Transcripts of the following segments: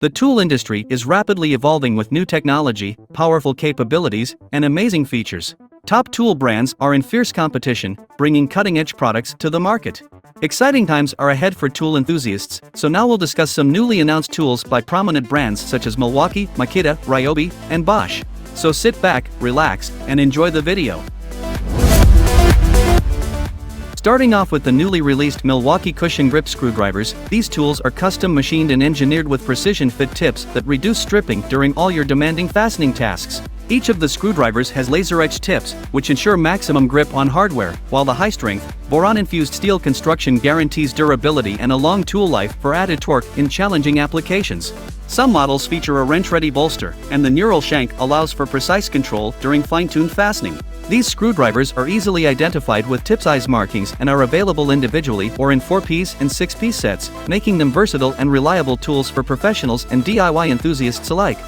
The tool industry is rapidly evolving with new technology, powerful capabilities, and amazing features. Top tool brands are in fierce competition, bringing cutting-edge products to the market. Exciting times are ahead for tool enthusiasts, so now we'll discuss some newly announced tools by prominent brands such as Milwaukee, Makita, Ryobi, and Bosch. So sit back, relax, and enjoy the video. Starting off with the newly released Milwaukee cushion grip screwdrivers, these tools are custom machined and engineered with precision fit tips that reduce stripping during all your demanding fastening tasks. Each of the screwdrivers has laser-etched tips, which ensure maximum grip on hardware, while the high-strength, boron-infused steel construction guarantees durability and a long tool life for added torque in challenging applications. Some models feature a wrench-ready bolster, and the neural shank allows for precise control during fine-tuned fastening. These screwdrivers are easily identified with tip size markings and are available individually or in 4-piece and 6-piece sets, making them versatile and reliable tools for professionals and DIY enthusiasts alike.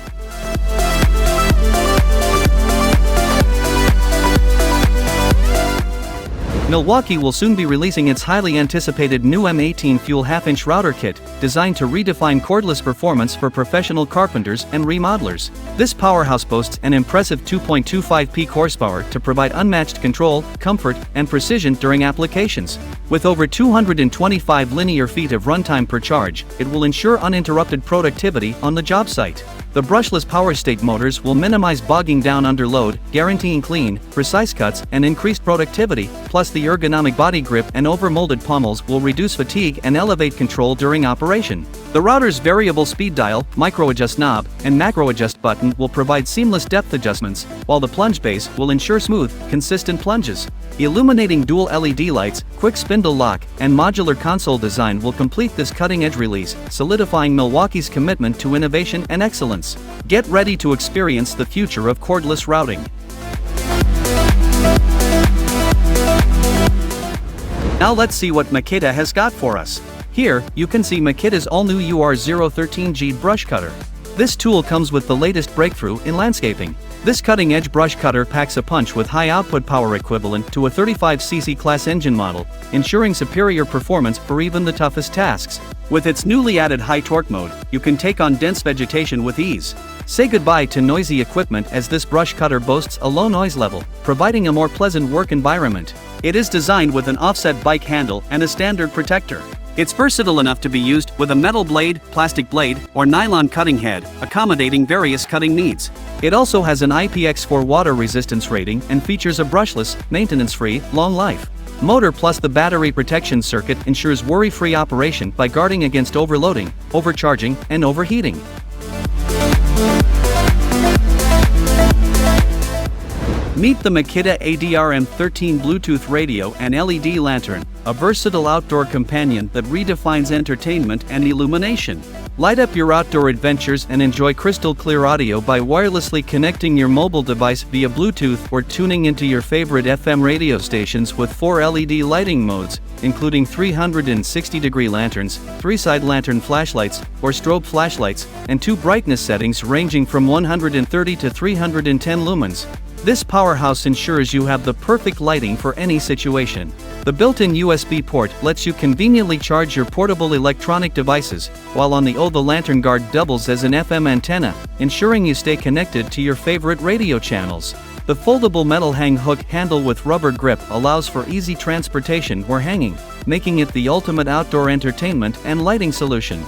Milwaukee will soon be releasing its highly anticipated new M18 Fuel half-inch router kit, designed to redefine cordless performance for professional carpenters and remodelers. This powerhouse boasts an impressive 2.25 peak horsepower to provide unmatched control, comfort, and precision during applications. With over 225 linear feet of runtime per charge, it will ensure uninterrupted productivity on the job site. The brushless power state motors will minimize bogging down under load, guaranteeing clean, precise cuts and increased productivity, plus the ergonomic body grip and over-molded pommels will reduce fatigue and elevate control during operation. The router's variable speed dial, micro-adjust knob, and macro-adjust button will provide seamless depth adjustments, while the plunge base will ensure smooth, consistent plunges. Illuminating dual LED lights, quick spindle lock, and modular console design will complete this cutting-edge release, solidifying Milwaukee's commitment to innovation and excellence. Get ready to experience the future of cordless routing. Now let's see what Makita has got for us. Here, you can see Makita's all-new UR013G brush cutter. This tool comes with the latest breakthrough in landscaping. This cutting-edge brush cutter packs a punch with high output power equivalent to a 35cc class engine model, ensuring superior performance for even the toughest tasks. With its newly added high torque mode, you can take on dense vegetation with ease. Say goodbye to noisy equipment as this brush cutter boasts a low noise level, providing a more pleasant work environment. It is designed with an offset bike handle and a standard protector. It's versatile enough to be used with a metal blade, plastic blade, or nylon cutting head, accommodating various cutting needs. It also has an IPX4 water resistance rating and features a brushless, maintenance-free, long life motor, plus the battery protection circuit ensures worry-free operation by guarding against overloading, overcharging, and overheating. Meet the Makita ADRM13 Bluetooth radio and LED lantern, a versatile outdoor companion that redefines entertainment and illumination. Light up your outdoor adventures and enjoy crystal clear audio by wirelessly connecting your mobile device via Bluetooth or tuning into your favorite FM radio stations with 4 LED lighting modes, including 360-degree lanterns, 3 side lantern flashlights, or strobe flashlights, and 2 brightness settings ranging from 130 to 310 lumens. This powerhouse ensures you have the perfect lighting for any situation. The built-in USB port lets you conveniently charge your portable electronic devices, while on the the lantern guard doubles as an FM antenna, ensuring you stay connected to your favorite radio channels. The foldable metal hang hook handle with rubber grip allows for easy transportation or hanging, making it the ultimate outdoor entertainment and lighting solution.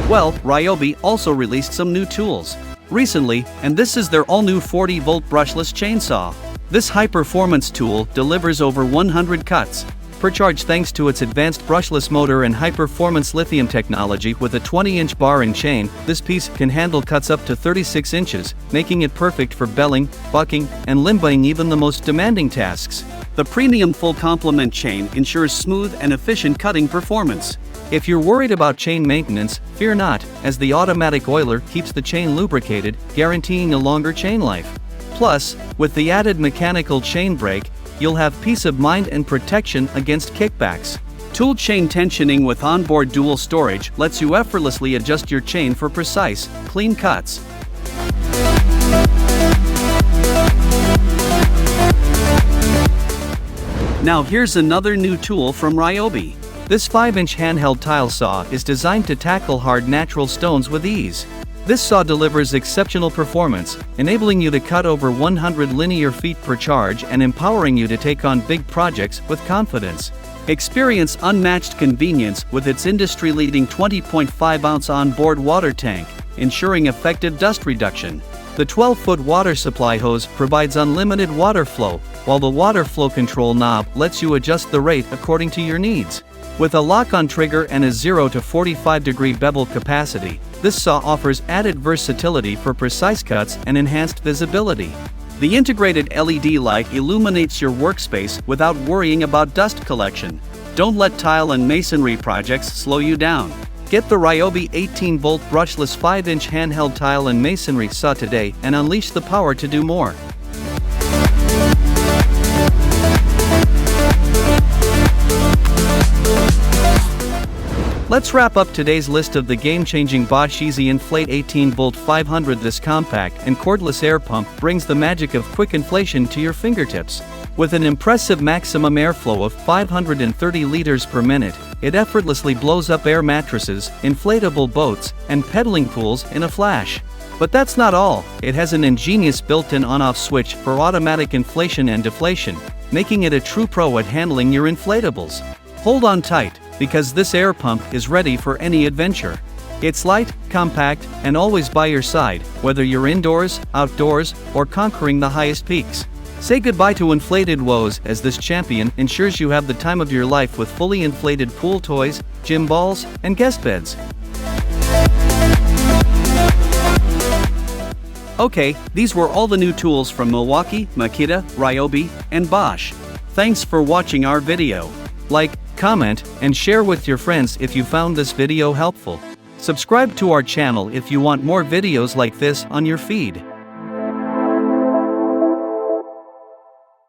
Well, Ryobi also released some new tools recently, and this is their all-new 40-volt brushless chainsaw. This high-performance tool delivers over 100 cuts per charge thanks to its advanced brushless motor and high-performance lithium technology. With a 20-inch bar and chain, this piece can handle cuts up to 36 inches, making it perfect for belling, bucking, and limbaying even the most demanding tasks. The premium full complement chain ensures smooth and efficient cutting performance. If you're worried about chain maintenance, fear not, as the automatic oiler keeps the chain lubricated, guaranteeing a longer chain life. Plus, with the added mechanical chain brake, you'll have peace of mind and protection against kickbacks. Tool chain tensioning with onboard dual storage lets you effortlessly adjust your chain for precise, clean cuts. Now here's another new tool from Ryobi. This 5-inch handheld tile saw is designed to tackle hard natural stones with ease. This saw delivers exceptional performance, enabling you to cut over 100 linear feet per charge and empowering you to take on big projects with confidence. Experience unmatched convenience with its industry-leading 20.5-ounce onboard water tank, ensuring effective dust reduction. The 12-foot water supply hose provides unlimited water flow, while the water flow control knob lets you adjust the rate according to your needs. With a lock-on trigger and a 0 to 45-degree bevel capacity, this saw offers added versatility for precise cuts and enhanced visibility. The integrated LED light illuminates your workspace without worrying about dust collection. Don't let tile and masonry projects slow you down. Get the Ryobi 18-volt brushless 5-inch handheld tile and masonry saw today and unleash the power to do more. Let's wrap up today's list of the game-changing Bosch Easy Inflate 18-volt 500. This compact and cordless air pump brings the magic of quick inflation to your fingertips. With an impressive maximum airflow of 530 liters per minute, it effortlessly blows up air mattresses, inflatable boats, and pedaling pools in a flash. But that's not all. It has an ingenious built-in on-off switch for automatic inflation and deflation, making it a true pro at handling your inflatables. Hold on tight, because this air pump is ready for any adventure. It's light, compact, and always by your side, whether you're indoors, outdoors, or conquering the highest peaks. Say goodbye to inflated woes, as this champion ensures you have the time of your life with fully inflated pool toys, gym balls, and guest beds. Okay, these were all the new tools from Milwaukee, Makita, Ryobi, and Bosch. Thanks for watching our video. Like, comment, and share with your friends if you found this video helpful. Subscribe to our channel if you want more videos like this on your feed.